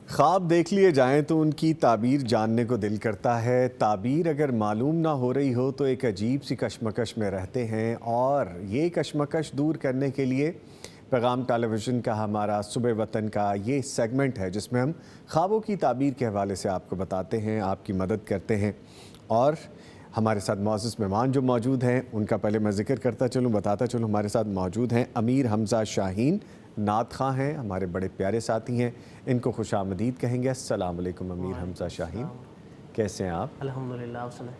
خواب دیکھ لیے جائیں تو ان کی تعبیر جاننے کو دل کرتا ہے، تعبیر اگر معلوم نہ ہو رہی ہو تو ایک عجیب سی کشمکش میں رہتے ہیں، اور یہ کشمکش دور کرنے کے لیے پیغام ٹیلی ویژن کا ہمارا صبح وطن کا یہ سیگمنٹ ہے جس میں ہم خوابوں کی تعبیر کے حوالے سے آپ کو بتاتے ہیں، آپ کی مدد کرتے ہیں۔ اور ہمارے ساتھ معزز مہمان جو موجود ہیں ان کا پہلے میں ذکر کرتا چلوں، بتاتا چلوں۔ ہمارے ساتھ موجود ہیں امیر حمزہ شاہین، نعت خواں ہیں، ہمارے بڑے پیارے ساتھی ہیں، ان کو خوش آمدید کہیں گے۔ السلام علیکم امیر حمزہ شاہین، کیسے ہیں آپ؟ الحمدللہ، آپ سنیں؟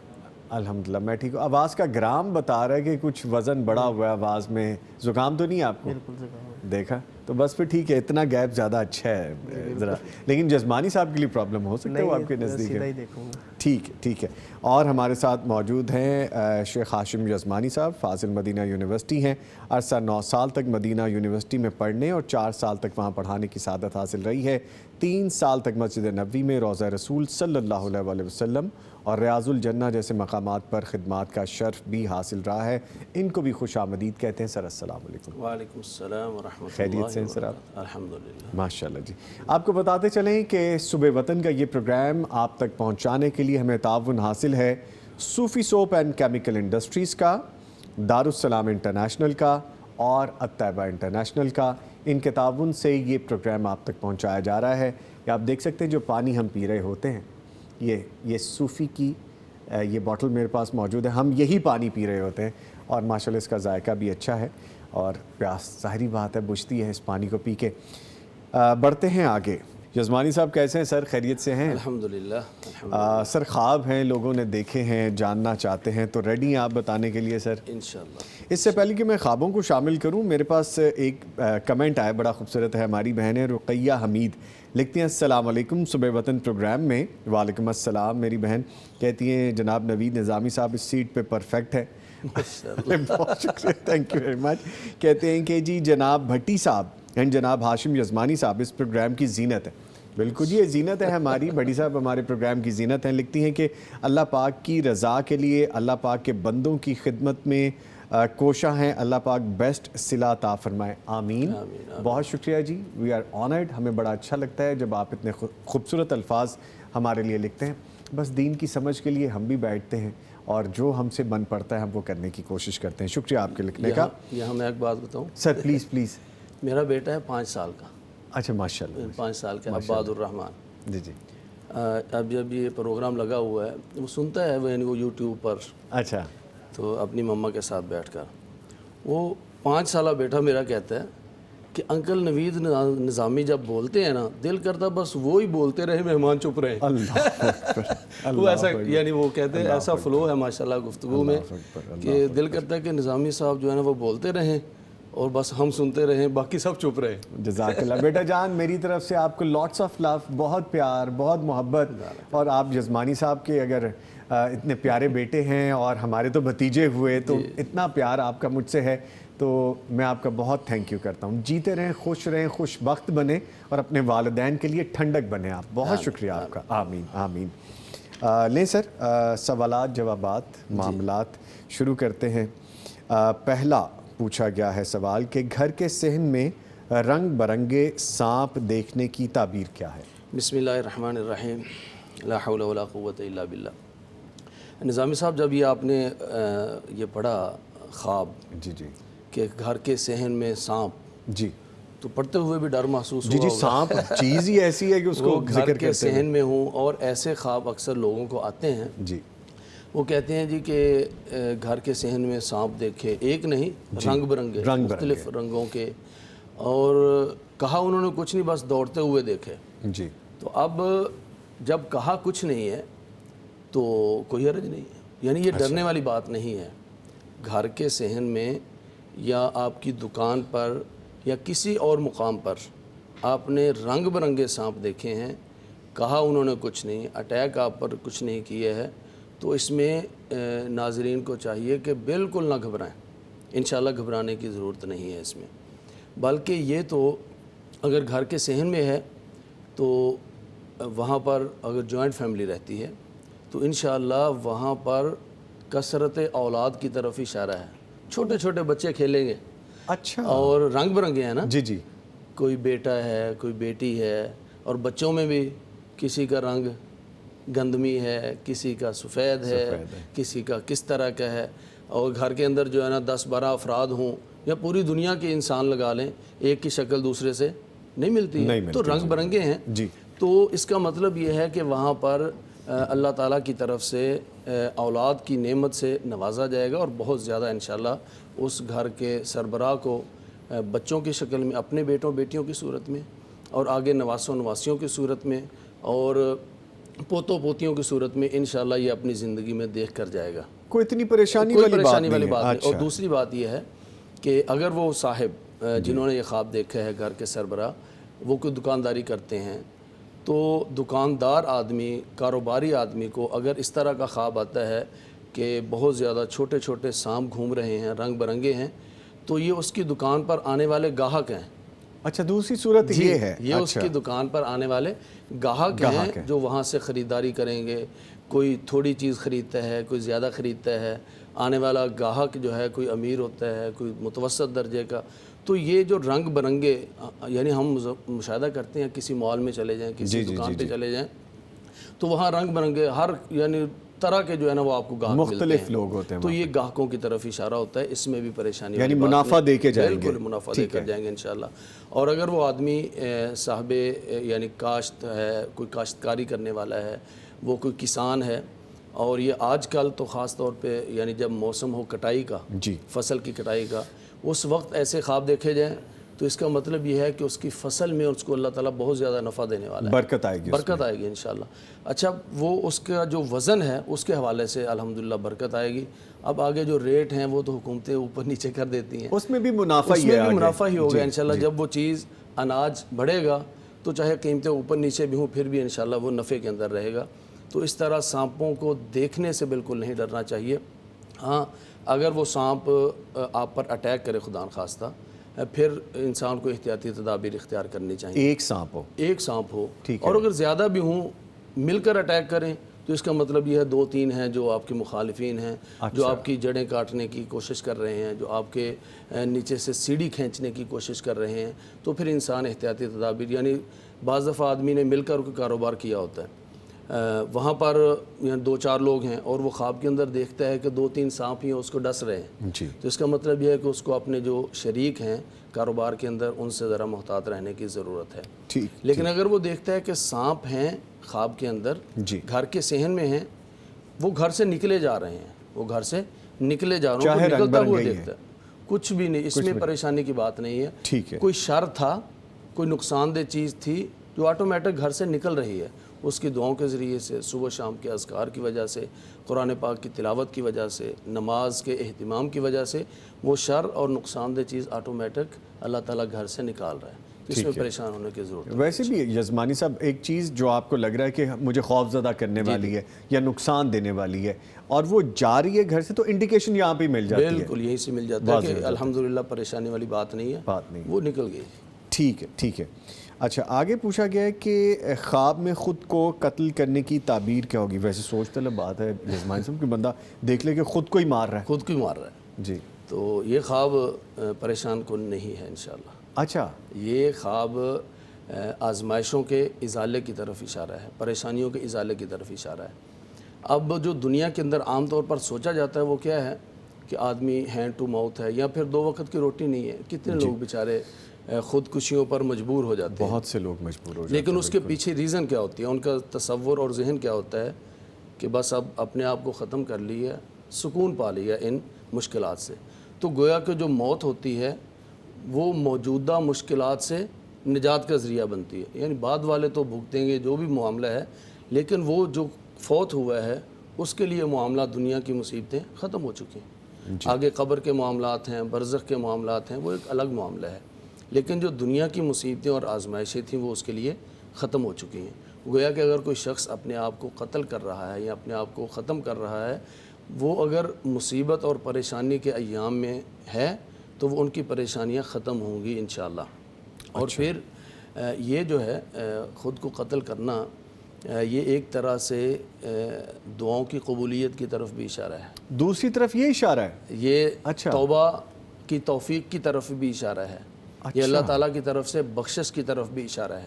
الحمدللہ میں ٹھیک ہوں۔ آواز کا گرام بتا رہا ہے کہ کچھ وزن بڑا ہوا ہے آواز میں، زکام تو نہیں ہے آپ کو؟ بالکل زکام۔ دیکھا تو بس پھر ٹھیک ہے، اتنا گیپ زیادہ اچھا ہے ذرا، لیکن جزمانی صاحب کے لیے پرابلم ہو سکتا ہے، وہ آپ کے نزدیک سیدھا ہے؟ ہی دیکھوں گا۔ ٹھیک ہے، ٹھیک ہے۔ اور ہمارے ساتھ موجود ہیں شیخ ہاشم جزمانی صاحب، فاضل مدینہ یونیورسٹی ہیں، عرصہ 9 سال تک مدینہ یونیورسٹی میں پڑھنے اور 4 سال تک وہاں پڑھانے کی سعادت حاصل رہی ہے۔ 3 سال تک مسجد نبوی میں روضہ رسول صلی اللہ علیہ وآلہ وسلم اور ریاض الجنہ جیسے مقامات پر خدمات کا شرف بھی حاصل رہا ہے۔ ان کو بھی خوش آمدید کہتے ہیں۔ سر السلام علیکم۔ وعلیکم السلام ورحمۃ اللہ۔ خیریت سے ہیں سر آپ؟ الحمدللہ، ماشاءاللہ جی۔ آپ کو بتاتے چلیں کہ صبح وطن کا یہ پروگرام آپ تک پہنچانے کے لیے ہمیں تعاون حاصل ہے صوفی سوپ اینڈ کیمیکل انڈسٹریز کا، دارالسلام انٹرنیشنل کا اور الطیبہ انٹرنیشنل کا۔ ان کے تعاون سے یہ پروگرام آپ تک پہنچایا جا رہا ہے۔ کہ آپ دیکھ سکتے ہیں جو پانی ہم پی رہے ہوتے ہیں، یہ صوفی کی یہ باٹل میرے پاس موجود ہے، ہم یہی پانی پی رہے ہوتے ہیں، اور ماشاءاللہ اس کا ذائقہ بھی اچھا ہے، اور پیاس ظاہری بات ہے بجھتی ہے اس پانی کو پی کے۔ بڑھتے ہیں آگے۔ جزمانی صاحب کیسے ہیں سر؟ خیریت سے ہیں؟ الحمدللہ۔ سر خواب ہیں، لوگوں نے دیکھے ہیں، جاننا چاہتے ہیں، تو ریڈی ہیں آپ بتانے کے لیے سر؟ انشاءاللہ۔ اس سے پہلے کہ میں خوابوں کو شامل کروں، میرے پاس ایک کمنٹ آیا، بڑا خوبصورت ہے۔ ہماری بہن ہے رقیہ حمید، لکھتی ہیں السلام علیکم، صبح وطن پروگرام میں۔ وعلیکم السلام میری بہن، کہتی ہیں جناب نوید نظامی صاحب اس سیٹ پہ پرفیکٹ ہے۔ بہت شکریہ، تھینک یو ویری مچ۔ کہتے ہیں کہ جی جناب بھٹی صاحب اینڈ جناب ہاشم یزمانی صاحب اس پروگرام کی زینت ہے۔ بالکل جی، یہ زینت ہے ہماری، بھٹی صاحب ہمارے پروگرام کی زینت ہیں۔ لکھتی ہیں کہ اللہ پاک کی رضا کے لیے، اللہ پاک کے بندوں کی خدمت میں کوشاں ہیں، اللہ پاک بیسٹ صلہ عطا فرمائے، آمین۔ بہت شکریہ جی، وی آر آنرڈ، ہمیں بڑا اچھا لگتا ہے جب آپ اتنے خوبصورت الفاظ ہمارے لیے لکھتے ہیں۔ بس دین کی سمجھ کے لیے ہم بھی بیٹھتے ہیں، اور جو ہم سے بن پڑتا ہے ہم وہ کرنے کی کوشش کرتے ہیں۔ شکریہ آپ کے لکھنے کا۔ یہاں میں ایک بات بتاؤں سر پلیز پلیز۔ میرا بیٹا ہے 5 سال کا۔ اچھا ماشاء اللہ۔ 5 سال کا عباد الرحمن جی جی۔ اب جب یہ پروگرام لگا ہوا ہے وہ سنتا ہے، وہ یوٹیوب پر، اچھا تو اپنی مما کے ساتھ بیٹھ کر وہ 5 سالہ بیٹا میرا کہتا ہے کہ انکل نوید نظامی جب بولتے ہیں نا، دل کرتا بس وہی بولتے رہے، مہمان چپ رہے۔ وہ ایسا، یعنی وہ کہتے ہیں ایسا فلو ہے ماشاءاللہ گفتگو میں کہ دل کرتا ہے کہ نظامی صاحب جو ہے نا وہ بولتے رہیں اور بس ہم سنتے رہیں، باقی سب چپ رہے۔ جزاک اللہ بیٹا جان، میری طرف سے آپ کو لاٹس آف لو، بہت پیار، بہت محبت۔ اور آپ جزمانی صاحب کے اگر اتنے پیارے بیٹے ہیں اور ہمارے تو بھتیجے ہوئے، تو اتنا پیار آپ کا مجھ سے ہے، تو میں آپ کا بہت تھینک یو کرتا ہوں۔ جیتے رہیں، خوش رہیں، خوش بخت بنیں، اور اپنے والدین کے لیے ٹھنڈک بنیں آپ۔ بہت شکریہ آپ کا، آمین آمین۔ لیں سر سوالات جوابات معاملات شروع کرتے ہیں۔ پہلا پوچھا گیا ہے سوال کہ گھر کے صحن میں رنگ برنگے سانپ دیکھنے کی تعبیر کیا ہے؟ بسم اللہ الرحمن الرحیم، لا حول ولا قوت الا باللہ۔ نظامی صاحب جب یہ آپ نے یہ پڑھا خواب جی جی کہ گھر کے صحن میں سانپ، جی، تو پڑھتے ہوئے بھی ڈر محسوس ہوا جی جی، ہوگا۔ سانپ چیز ہی ایسی ہے کہ اس کو وہ ذکر گھر کے کرتے ہیں۔ صحن میں ہوں، اور ایسے خواب اکثر لوگوں کو آتے ہیں۔ جی، وہ کہتے ہیں جی کہ گھر کے صحن میں سانپ دیکھے، ایک نہیں رنگ برنگے، مختلف رنگوں کے، اور کہا انہوں نے کچھ نہیں، بس دوڑتے ہوئے دیکھے۔ جی، تو اب جب کہا کچھ نہیں ہے تو کوئی حرج نہیں ہے، یعنی یہ ڈرنے والی بات نہیں ہے۔ گھر کے صحن میں یا آپ کی دکان پر یا کسی اور مقام پر آپ نے رنگ برنگے سانپ دیکھے ہیں، کہا انہوں نے کچھ نہیں، اٹیک آپ پر کچھ نہیں کیا ہے، تو اس میں ناظرین کو چاہیے کہ بالکل نہ گھبرائیں۔ انشاءاللہ گھبرانے کی ضرورت نہیں ہے اس میں، بلکہ یہ تو اگر گھر کے صحن میں ہے تو وہاں پر اگر جوائنٹ فیملی رہتی ہے تو انشاءاللہ وہاں پر کثرت اولاد کی طرف اشارہ ہے، چھوٹے چھوٹے بچے کھیلیں گے۔ اچھا، اور رنگ برنگے ہیں نا، جی جی، کوئی بیٹا ہے، کوئی بیٹی ہے، اور بچوں میں بھی کسی کا رنگ گندمی ہے، کسی کا سفید ہے، کسی کا کس طرح کا ہے، اور گھر کے اندر جو ہے نا 10-12 افراد ہوں یا پوری دنیا کے انسان لگا لیں، ایک کی شکل دوسرے سے نہیں ملتی ہے، تو رنگ برنگے ہیں. تو اس کا مطلب یہ ہے کہ وہاں پر اللہ تعالیٰ کی طرف سے اولاد کی نعمت سے نوازا جائے گا، اور بہت زیادہ انشاءاللہ اس گھر کے سربراہ کو بچوں کی شکل میں، اپنے بیٹوں بیٹیوں کی صورت میں، اور آگے نواسوں نواسیوں کی صورت میں، اور پوتوں پوتیوں کی صورت میں انشاءاللہ یہ اپنی زندگی میں دیکھ کر جائے گا. کوئی اتنی پریشانی والی بات نہیں. اور دوسری بات یہ ہے کہ اگر وہ صاحب جنہوں نے یہ خواب دیکھا ہے، گھر کے سربراہ، وہ کوئی دکانداری کرتے ہیں، تو دکاندار آدمی، کاروباری آدمی کو اگر اس طرح کا خواب آتا ہے کہ بہت زیادہ چھوٹے چھوٹے سانپ گھوم رہے ہیں، رنگ برنگے ہیں، تو یہ اس کی دکان پر آنے والے گاہک ہیں. اچھا، دوسری صورت یہ ہے، یہ اس کی دکان پر آنے والے گاہک ہیں جو وہاں سے خریداری کریں گے. کوئی تھوڑی چیز خریدتا ہے، کوئی زیادہ خریدتا ہے. آنے والا گاہک جو ہے کوئی امیر ہوتا ہے، کوئی متوسط درجے کا. تو یہ جو رنگ برنگے، یعنی ہم مشاہدہ کرتے ہیں، کسی مال میں چلے جائیں، کسی دکان پہ چلے جائیں، تو وہاں رنگ برنگے ہر یعنی طرح کے جو ہے نا وہ آپ کو گاہک مختلف لوگ ہوتے ہیں. تو یہ گاہکوں کی طرف اشارہ ہوتا ہے. اس میں بھی پریشانی یعنی منافع دے کے جائیں گے. بالکل منافع دے کر جائیں گے انشاءاللہ. اور اگر وہ آدمی صاحب یعنی کاشت ہے، کوئی کاشتکاری کرنے والا ہے، وہ کوئی کسان ہے، اور یہ آج کل تو خاص طور پہ یعنی جب موسم ہو کٹائی کا، فصل کی کٹائی کا، اس وقت ایسے خواب دیکھے جائیں تو اس کا مطلب یہ ہے کہ اس کی فصل میں اس کو اللہ تعالیٰ بہت زیادہ نفع دینے والا ہے، برکت آئے گی انشاءاللہ. اچھا، وہ اس کا جو وزن ہے اس کے حوالے سے الحمدللہ برکت آئے گی. اب آگے جو ریٹ ہیں وہ تو حکومتیں اوپر نیچے کر دیتی ہیں، اس میں بھی منافع ہی ہوگا انشاءاللہ. جب وہ چیز اناج بڑھے گا تو چاہے قیمتیں اوپر نیچے بھی ہوں، پھر بھی انشاءاللہ وہ نفع کے اندر رہے گا. تو اس طرح سانپوں کو دیکھنے سے بالکل نہیں ڈرنا چاہیے. ہاں، اگر وہ سانپ آپ پر اٹیک کرے خدا نخواستہ، پھر انسان کو احتیاطی تدابیر اختیار کرنی چاہیے. ایک سانپ ہو، اور اگر زیادہ بھی ہوں مل کر اٹیک کریں تو اس کا مطلب یہ ہے 2-3 ہیں جو آپ کے مخالفین ہیں، جو آپ کی جڑیں کاٹنے کی کوشش کر رہے ہیں، جو آپ کے نیچے سے سیڑھی کھینچنے کی کوشش کر رہے ہیں. تو پھر انسان احتیاطی تدابیر، یعنی بعض دفعہ آدمی نے مل کر کوئی کاروبار کیا ہوتا ہے، وہاں پر 2-4 لوگ ہیں، اور وہ خواب کے اندر دیکھتا ہے کہ 2-3 سانپ ہی ہیں اس کو ڈس رہے ہیں. تو اس کا مطلب یہ ہے کہ اس کو اپنے جو شریک ہیں کاروبار کے اندر ان سے ذرا محتاط رہنے کی ضرورت ہے. لیکن اگر وہ دیکھتا ہے کہ سانپ ہیں خواب کے اندر، گھر کے صحن میں ہیں، وہ گھر سے نکلے جا رہے ہیں، وہ گھر سے نکلے جا رہے ہیں، نکلتا ہوا دیکھتا ہے، کچھ بھی نہیں، اس میں پریشانی کی بات نہیں ہے. کوئی شر تھا، کوئی نقصان دہ چیز تھی جو آٹومیٹک گھر سے نکل رہی ہے، اس کی دعاؤں کے ذریعے سے، صبح شام کے اذکار کی وجہ سے، قرآن پاک کی تلاوت کی وجہ سے، نماز کے اہتمام کی وجہ سے، وہ شر اور نقصان دہ چیز آٹومیٹک اللہ تعالیٰ گھر سے نکال رہا ہے. اس میں پریشان ہونے کی ضرورت ہے. ویسے بھی یزمانی صاحب، ایک چیز جو آپ کو لگ رہا ہے کہ مجھے خوف زدہ کرنے والی ہے یا نقصان دینے والی ہے، اور وہ جا رہی ہے گھر سے، تو انڈیکیشن یہاں پہ مل جاتی ہے. بالکل یہیں سے مل جاتا ہے کہ الحمدللہ پریشانی والی بات نہیں ہے، وہ نکل گئی. ٹھیک ہے. اچھا، آگے پوچھا گیا ہے کہ خواب میں خود کو قتل کرنے کی تعبیر کیا ہوگی؟ ویسے سوچ طلب بات ہے یزمانی صاحب کہ بندہ دیکھ لے کہ خود کو ہی مار رہا ہے. جی، تو یہ خواب پریشان کن نہیں ہے انشاءاللہ. اچھا، یہ خواب آزمائشوں کے ازالے کی طرف اشارہ ہے، پریشانیوں کے ازالے کی طرف اشارہ ہے. اب جو دنیا کے اندر عام طور پر سوچا جاتا ہے وہ کیا ہے کہ آدمی ہینڈ ٹو ماؤتھ ہے، یا پھر 2 وقت کی روٹی نہیں ہے. کتنے لوگ بیچارے خودکشیوں پر مجبور ہو جاتے ہیں، بہت سے لوگ مجبور ہو جاتے ہیں. لیکن اس کے پیچھے ریزن کیا ہوتی ہے؟ ان کا تصور اور ذہن کیا ہوتا ہے کہ بس اب اپنے آپ کو ختم کر لیا، سکون پا لیا ان مشکلات سے. تو گویا کہ جو موت ہوتی ہے وہ موجودہ مشکلات سے نجات کا ذریعہ بنتی ہے. یعنی بعد والے تو بھگتیں گے جو بھی معاملہ ہے، لیکن وہ جو فوت ہوا ہے اس کے لیے معاملہ، دنیا کی مصیبتیں ختم ہو چکی ہیں. آگے قبر کے معاملات ہیں، برزخ کے معاملات ہیں، وہ ایک الگ معاملہ ہے. لیکن جو دنیا کی مصیبتیں اور آزمائشیں تھیں وہ اس کے لیے ختم ہو چکی ہیں. گویا کہ اگر کوئی شخص اپنے آپ کو قتل کر رہا ہے یا اپنے آپ کو ختم کر رہا ہے، وہ اگر مصیبت اور پریشانی کے ایام میں ہے تو وہ ان کی پریشانیاں ختم ہوں گی انشاءاللہ. اور پھر یہ جو ہے خود کو قتل کرنا، یہ ایک طرح سے دعاؤں کی قبولیت کی طرف بھی اشارہ ہے. دوسری طرف یہ اشارہ ہے، یہ توبہ کی توفیق کی طرف بھی اشارہ ہے. یہ اللہ تعالیٰ کی طرف سے بخشش کی طرف بھی اشارہ ہے.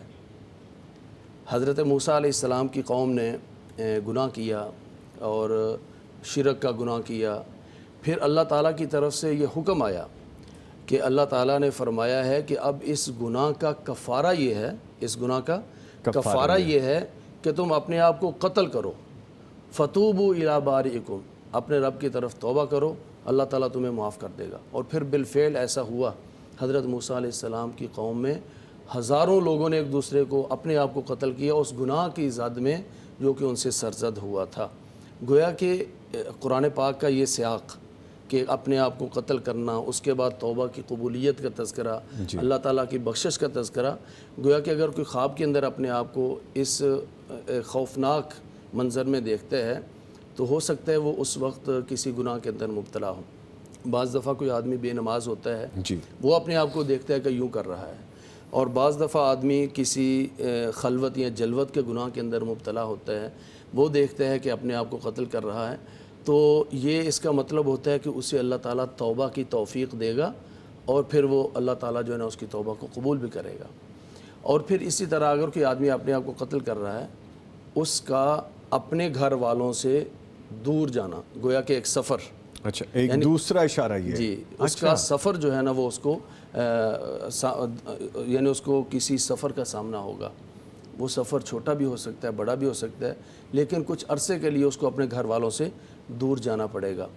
حضرت موسیٰ علیہ السلام کی قوم نے گناہ کیا اور شرک کا گناہ کیا، پھر اللہ تعالیٰ کی طرف سے یہ حکم آیا کہ اللہ تعالیٰ نے فرمایا ہے کہ اب اس گناہ کا کفارہ یہ ہے، اس گناہ کا کفارہ یہ ہے کہ تم اپنے آپ کو قتل کرو، فتوبوا الی بارئکم، اپنے رب کی طرف توبہ کرو، اللہ تعالیٰ تمہیں معاف کر دے گا۔ اور پھر بالفعل ایسا ہوا، حضرت موسیٰ علیہ السلام کی قوم میں ہزاروں لوگوں نے ایک دوسرے کو اپنے آپ کو قتل کیا اس گناہ کی زد میں جو کہ ان سے سرزد ہوا تھا۔ گویا کہ قرآن پاک کا یہ سیاق کہ اپنے آپ کو قتل کرنا، اس کے بعد توبہ کی قبولیت کا تذکرہ، اللہ تعالیٰ کی بخشش کا تذکرہ، گویا کہ اگر کوئی خواب کے اندر اپنے آپ کو اس خوفناک منظر میں دیکھتا ہے تو ہو سکتا ہے وہ اس وقت کسی گناہ کے اندر مبتلا ہو۔ بعض دفعہ کوئی آدمی بے نماز ہوتا ہے، وہ اپنے آپ کو دیکھتا ہے کہ یوں کر رہا ہے، اور بعض دفعہ آدمی کسی خلوت یا جلوت کے گناہ کے اندر مبتلا ہوتا ہے، وہ دیکھتا ہے کہ اپنے آپ کو قتل کر رہا ہے، تو یہ اس کا مطلب ہوتا ہے کہ اسے اللہ تعالیٰ توبہ کی توفیق دے گا اور پھر وہ اللہ تعالیٰ جو ہے نا اس کی توبہ کو قبول بھی کرے گا۔ اور پھر اسی طرح اگر کوئی آدمی اپنے آپ کو قتل کر رہا ہے، اس کا اپنے گھر والوں سے دور جانا، گویا کہ ایک سفر، اچھا ایک دوسرا اشارہ یہ جی اس کا سفر جو ہے نا وہ اس کو یعنی اس کو کسی سفر کا سامنا ہوگا۔ وہ سفر چھوٹا بھی ہو سکتا ہے، بڑا بھی ہو سکتا ہے، لیکن کچھ عرصے کے لیے اس کو اپنے گھر والوں سے دور جانا پڑے گا۔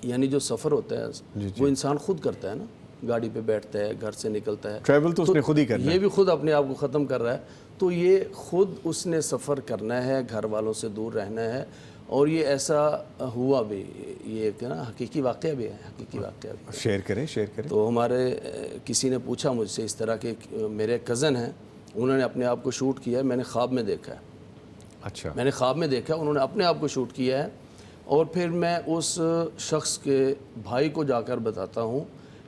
یعنی جو سفر ہوتا ہے وہ انسان خود کرتا ہے نا، گاڑی پہ بیٹھتا ہے، گھر سے نکلتا ہے، ٹریول تو اس نے خود ہی کرنا ہے، یہ بھی خود اپنے آپ کو ختم کر رہا ہے، تو یہ خود اس نے سفر کرنا ہے، گھر والوں سے دور رہنا ہے، اور یہ ایسا ہوا بھی، یہ کہ نا حقیقی واقعہ بھی ہے، حقیقی واقعہ بھی۔ شیئر کریں تو ہمارے کسی نے پوچھا مجھ سے اس طرح کہ میرے کزن ہیں، انہوں نے اپنے آپ کو شوٹ کیا ہے، میں نے خواب میں دیکھا ہے، اچھا میں نے خواب میں دیکھا انہوں نے اپنے آپ کو شوٹ کیا ہے، اور پھر میں اس شخص کے بھائی کو جا کر بتاتا ہوں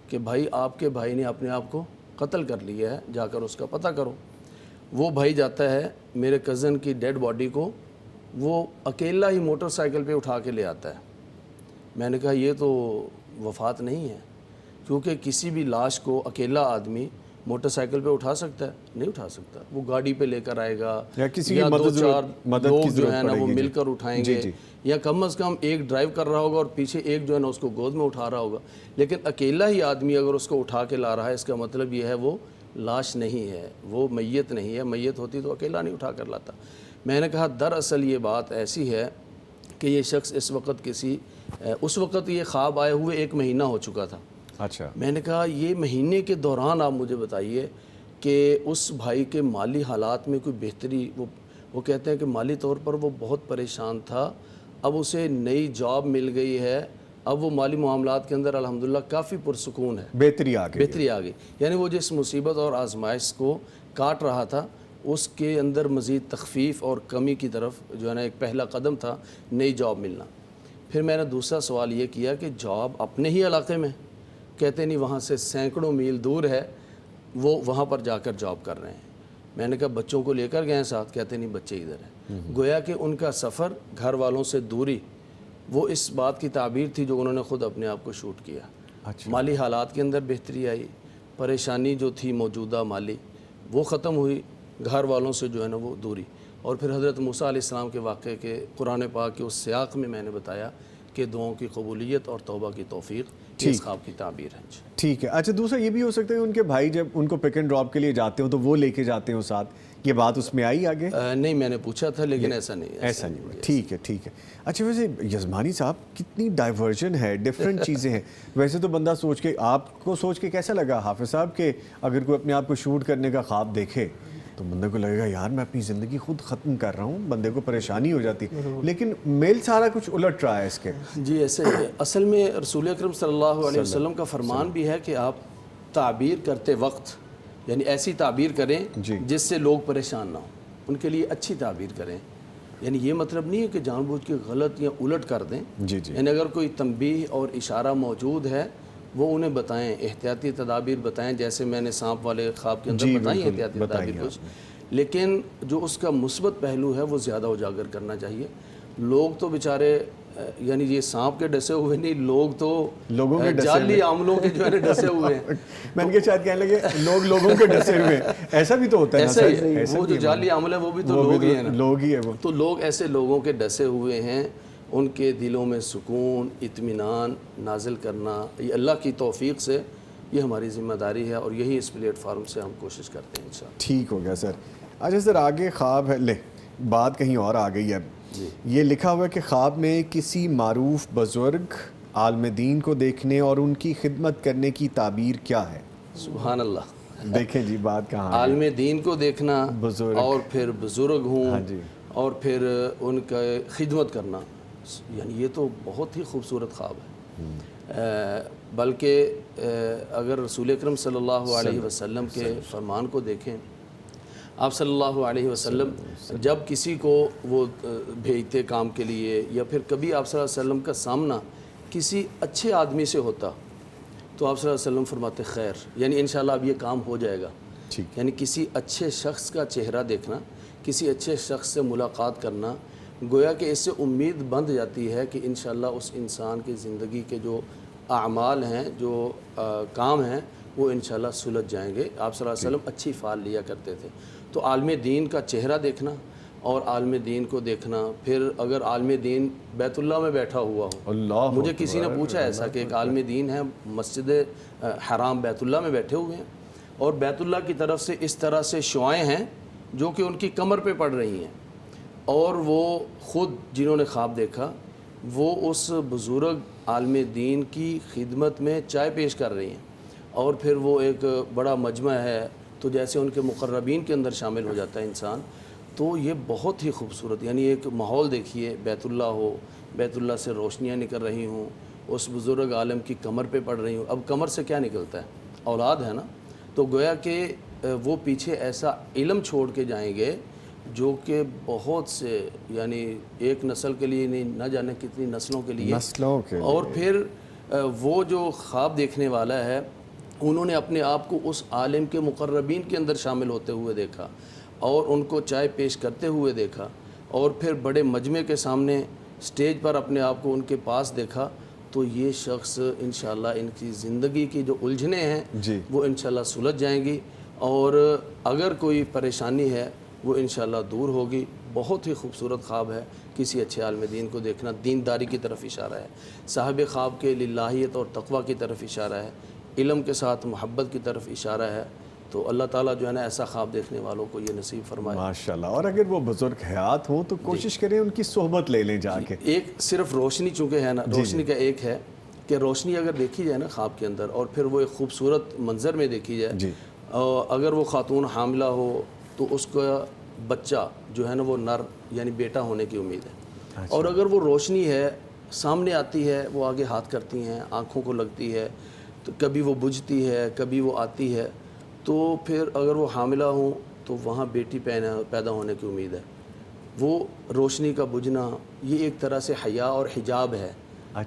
کہ بھائی آپ کے بھائی نے اپنے آپ کو قتل کر لیا ہے، جا کر اس کا پتہ کرو۔ وہ بھائی جاتا ہے، میرے کزن کی ڈیڈ باڈی کو وہ اکیلا ہی موٹر سائیکل پہ اٹھا کے لے آتا ہے۔ میں نے کہا یہ تو وفات نہیں ہے، کیونکہ کسی بھی لاش کو اکیلا آدمی موٹر سائیکل پہ اٹھا سکتا ہے؟ نہیں اٹھا سکتا، وہ گاڑی پہ لے کر آئے گا یا کسی کی دو چار مدد لوگ کی جو ہے نا وہ ضرورت مل کر اٹھائیں گے، یا کم از کم ایک ڈرائیو کر رہا ہوگا اور پیچھے ایک جو ہے نا اس کو گود میں اٹھا رہا ہوگا، لیکن اکیلا ہی آدمی اگر اس کو اٹھا کے لا رہا ہے، اس کا مطلب یہ ہے وہ لاش نہیں ہے، وہ میت نہیں ہے، میت ہوتی تو اکیلا نہیں اٹھا کر لاتا۔ میں نے کہا دراصل یہ بات ایسی ہے کہ یہ شخص اس وقت یہ خواب آئے ہوئے 1 مہینہ ہو چکا تھا۔ اچھا میں نے کہا یہ مہینے کے دوران آپ مجھے بتائیے کہ اس بھائی کے مالی حالات میں کوئی بہتری، وہ کہتے ہیں کہ مالی طور پر وہ بہت پریشان تھا، اب اسے نئی جاب مل گئی ہے، اب وہ مالی معاملات کے اندر الحمدللہ کافی پرسکون ہے، بہتری آ گئی، یعنی وہ جس مصیبت اور آزمائش کو کاٹ رہا تھا اس کے اندر مزید تخفیف اور کمی کی طرف جو ہے نا ایک پہلا قدم تھا نئی جاب ملنا۔ پھر میں نے دوسرا سوال یہ کیا کہ جاب اپنے ہی علاقے میں؟ کہتے نہیں، وہاں سے سینکڑوں میل دور ہے، وہ وہاں پر جا کر جاب کر رہے ہیں۔ میں نے کہا بچوں کو لے کر گئے ہیں ساتھ؟ کہتے نہیں، بچے ادھر ہیں۔ گویا کہ ان کا سفر، گھر والوں سے دوری، وہ اس بات کی تعبیر تھی جو انہوں نے خود اپنے آپ کو شوٹ کیا۔ مالی حالات کے اندر بہتری آئی، پریشانی جو تھی موجودہ مالی وہ ختم ہوئی، گھر والوں سے جو ہے نا وہ دوری، اور پھر حضرت موسیٰ علیہ السلام کے واقعے کے قرآن پاک کے اس سیاق میں میں نے بتایا کہ دعاؤں کی قبولیت اور توبہ کی توفیق اس خواب کی تعبیر ہے۔ ٹھیک ہے۔ اچھا دوسرا یہ بھی ہو سکتا ہے کہ ان کے بھائی جب ان کو پک اینڈ ڈراپ کے لیے جاتے ہوں تو وہ لے کے جاتے ہوں ساتھ، یہ بات اس میں آئی آگے؟ نہیں، میں نے پوچھا تھا لیکن ایسا نہیں ہوا۔ ٹھیک ہے ٹھیک ہے۔ اچھا ویسے یزمانی صاحب کتنی ڈائیورژن ہے، ڈفرینٹ چیزیں ہیں۔ ویسے تو بندہ سوچ کے، آپ کو سوچ کے کیسا لگا حافظ صاحب کہ اگر کوئی اپنے آپ کو شوٹ کرنے کا خواب دیکھے تو بندے کو لگے گا یار میں اپنی زندگی خود ختم کر رہا ہوں، بندے کو پریشانی ہو جاتی، لیکن میل سارا کچھ الٹ رہا ہے اس کے؟ جی ایسے ہی اصل میں رسول اکرم صلی اللہ علیہ وسلم کا فرمان بھی ہے کہ آپ تعبیر کرتے وقت یعنی ایسی تعبیر کریں جس سے لوگ پریشان نہ ہوں، ان کے لیے اچھی تعبیر کریں۔ یعنی یہ مطلب نہیں ہے کہ جان بوجھ کے غلط یا الٹ کر دیں، یعنی اگر کوئی تنبیہ اور اشارہ موجود ہے وہ انہیں بتائیں، احتیاطی تدابیر بتائیں، جیسے میں نے سانپ والے خواب کے اندر بتائیں احتیاطی تدابیر کچھ، لیکن جو اس کا مثبت پہلو ہے وہ زیادہ اجاگر کرنا چاہیے۔ لوگ تو بیچارے یعنی یہ سانپ کے ڈسے ہوئے نہیں، لوگ تو لوگوں کے ڈسے جعلی عملوں کے جو ہے نا ڈسے ہوئے ہیں. میں نے شاید کہنے لگے لوگ لوگوں کے ڈسے ہوئے ہیں. ایسا بھی تو ہوتا ہے نا ایسا ہی سر، ہے، ایسا وہ بھی جو ہے. جعلی عمل ہے وہ بھی تو وہ لوگ بھی ہی ہیں نا. لوگ ہی ہے وہ. تو لوگ ایسے لوگوں کے ڈسے ہوئے ہیں، ان کے دلوں میں سکون، اطمینان نازل کرنا یہ اللہ کی توفیق سے یہ ہماری ذمہ داری ہے، اور یہی اس پلیٹ فارم سے ہم کوشش کرتے ہیں انشاءاللہ. ٹھیک ہو گیا سر. اچھا سر، آگے خواب ہے، لے بات کہیں اور آ گئی ہے. یہ لکھا ہوا ہے کہ خواب میں کسی معروف بزرگ عالم دین کو دیکھنے اور ان کی خدمت کرنے کی تعبیر کیا ہے؟ سبحان اللہ. دیکھیں جی بات کہاں ہے. عالم دین کو دیکھنا بزرگ، اور پھر بزرگ ہوں، ہاں جی، اور پھر ان کا خدمت کرنا، یعنی یہ تو بہت ہی خوبصورت خواب ہے. بلکہ اگر رسول اکرم صلی اللہ علیہ وسلم کے فرمان کو دیکھیں، آپ صلی اللہ علیہ وسلم جب کسی کو وہ بھیجتے کام کے لیے، یا پھر کبھی آپ صلی اللہ علیہ وسلم کا سامنا کسی اچھے آدمی سے ہوتا تو آپ صلی اللہ علیہ وسلم فرماتے خیر، یعنی انشاءاللہ اب یہ کام ہو جائے گا. ٹھیک. یعنی کسی اچھے شخص کا چہرہ دیکھنا، کسی اچھے شخص سے ملاقات کرنا، گویا کہ اس سے امید بندھ جاتی ہے کہ انشاءاللہ اس انسان کی زندگی کے جو اعمال ہیں، جو کام ہیں، وہ انشاءاللہ سلجھ جائیں گے. آپ صلی اللہ علیہ وسلم اچھی فعال لیا کرتے تھے. تو عالم دین کا چہرہ دیکھنا اور عالم دین کو دیکھنا، پھر اگر عالم دین بیت اللہ میں بیٹھا ہوا ہو. اللہ مجھے کسی نے پوچھا ایسا کہ ایک عالم دین ہے مسجد حرام بیت اللہ میں بیٹھے ہوئے ہیں، اور بیت اللہ کی طرف سے اس طرح سے شعائیں ہیں جو کہ ان کی کمر پہ پڑ رہی ہیں، اور وہ خود جنہوں نے خواب دیکھا وہ اس بزرگ عالم دین کی خدمت میں چائے پیش کر رہی ہیں، اور پھر وہ ایک بڑا مجمع ہے تو جیسے ان کے مقربین کے اندر شامل ہو جاتا ہے انسان. تو یہ بہت ہی خوبصورت، یعنی ایک ماحول دیکھیے، بیت اللہ ہو، بیت اللہ سے روشنیاں نکل رہی ہوں، اس بزرگ عالم کی کمر پہ پڑ رہی ہوں. اب کمر سے کیا نکلتا ہے؟ اولاد ہے نا. تو گویا کہ وہ پیچھے ایسا علم چھوڑ کے جائیں گے جو کہ بہت سے، یعنی ایک نسل کے لیے نہیں، نہ جانے کتنی نسلوں کے لیے. اور پھر وہ جو خواب دیکھنے والا ہے، انہوں نے اپنے آپ کو اس عالم کے مقربین کے اندر شامل ہوتے ہوئے دیکھا، اور ان کو چائے پیش کرتے ہوئے دیکھا، اور پھر بڑے مجمع کے سامنے سٹیج پر اپنے آپ کو ان کے پاس دیکھا. تو یہ شخص انشاءاللہ ان کی زندگی کی جو الجھنیں ہیں وہ انشاءاللہ سلجھ جائیں گی، اور اگر کوئی پریشانی ہے وہ انشاءاللہ دور ہوگی. بہت ہی خوبصورت خواب ہے. کسی اچھے عالم دین کو دیکھنا دینداری کی طرف اشارہ ہے، صاحب خواب کے للہیت اور تقوی کی طرف اشارہ ہے، علم کے ساتھ محبت کی طرف اشارہ ہے. تو اللہ تعالیٰ جو ہے نا ایسا خواب دیکھنے والوں کو یہ نصیب فرمائے. ماشاءاللہ. اور اگر وہ بزرگ حیات ہوں تو کوشش کریں ان کی صحبت لے لیں جا کے. ایک صرف روشنی چونکہ ہے نا، روشنی کا ایک ہے کہ روشنی اگر دیکھی جائے نا خواب کے اندر، اور پھر وہ ایک خوبصورت منظر میں دیکھی جائے، اگر وہ خاتون حاملہ ہو تو اس کا بچہ جو ہے نا وہ نر، یعنی بیٹا ہونے کی امید ہے. اور اگر وہ روشنی ہے سامنے آتی ہے، وہ آگے ہاتھ کرتی ہیں، آنکھوں کو لگتی ہے، تو کبھی وہ بجھتی ہے، کبھی وہ آتی ہے، تو پھر اگر وہ حاملہ ہوں تو وہاں بیٹی پیدا ہونے کی امید ہے. وہ روشنی کا بجھنا یہ ایک طرح سے حیا اور حجاب ہے.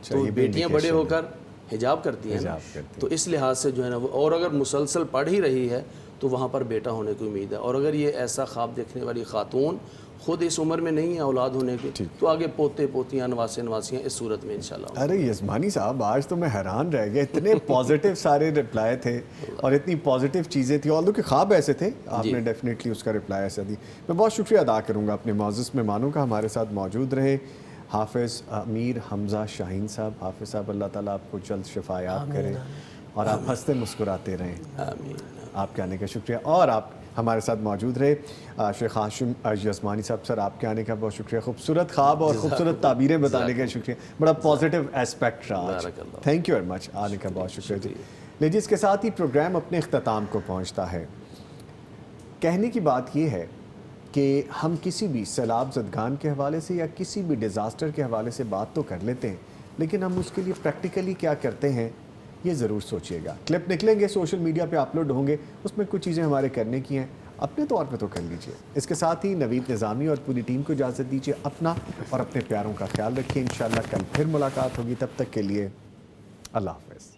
تو بیٹیاں بڑے ہو کر حجاب کرتی ہیں، تو اس لحاظ سے جو ہے نا وہ، اور اگر مسلسل پڑھ ہی رہی ہے تو وہاں پر بیٹا ہونے کی امید ہے. اور اگر یہ ایسا خواب دیکھنے والی خاتون خود اس عمر میں نہیں ہے اولاد ہونے کی، تو آگے پوتے پوتیاں نواسے نواسیاں اس صورت میں انشاءاللہ. ارے یزمانی صاحب، آج تو میں حیران رہ گیا، اتنے پازیٹیو سارے رپلائی تھے اور اتنی پازیٹیو چیزیں تھیں. آلدو کہ خواب ایسے تھے، آپ نے ڈیفینیٹلی اس کا رپلائی ایسا دی. میں بہت شکریہ ادا کروں گا اپنے معزز مہمانوں کا ہمارے ساتھ موجود رہے. حافظ امیر حمزہ شاہین صاحب. حافظ صاحب اللہ تعالیٰ آپ کو جلد شفایاب کرے اور آپ ہنستے مسکراتے رہیں. آمین. آپ کے آنے کا شکریہ. اور آپ ہمارے ساتھ موجود رہے شیخ ہاشم یزمانی صاحب. سر آپ کے آنے کا بہت شکریہ. خوبصورت خواب اور خوبصورت تعبیریں بتانے کا شکریہ. بڑا پازیٹیو ایسپیکٹ رہا آج. Thank you very much. آنے کا بہت شکریہ جی. لیجیے اس کے ساتھ ہی پروگرام اپنے اختتام کو پہنچتا ہے. کہنے کی بات یہ ہے کہ ہم کسی بھی سیلاب زدگان کے حوالے سے یا کسی بھی ڈیزاسٹر کے حوالے سے بات تو کر لیتے ہیں، لیکن ہم اس کے لیے پریکٹیکلی کیا کرتے ہیں یہ ضرور سوچیے گا. کلپ نکلیں گے، سوشل میڈیا پہ اپلوڈ ہوں گے، اس میں کچھ چیزیں ہمارے کرنے کی ہیں، اپنے طور پہ تو کر لیجئے. اس کے ساتھ ہی نوید نظامی اور پوری ٹیم کو اجازت دیجیے. اپنا اور اپنے پیاروں کا خیال رکھیے. انشاءاللہ کل پھر ملاقات ہوگی. تب تک کے لیے اللہ حافظ.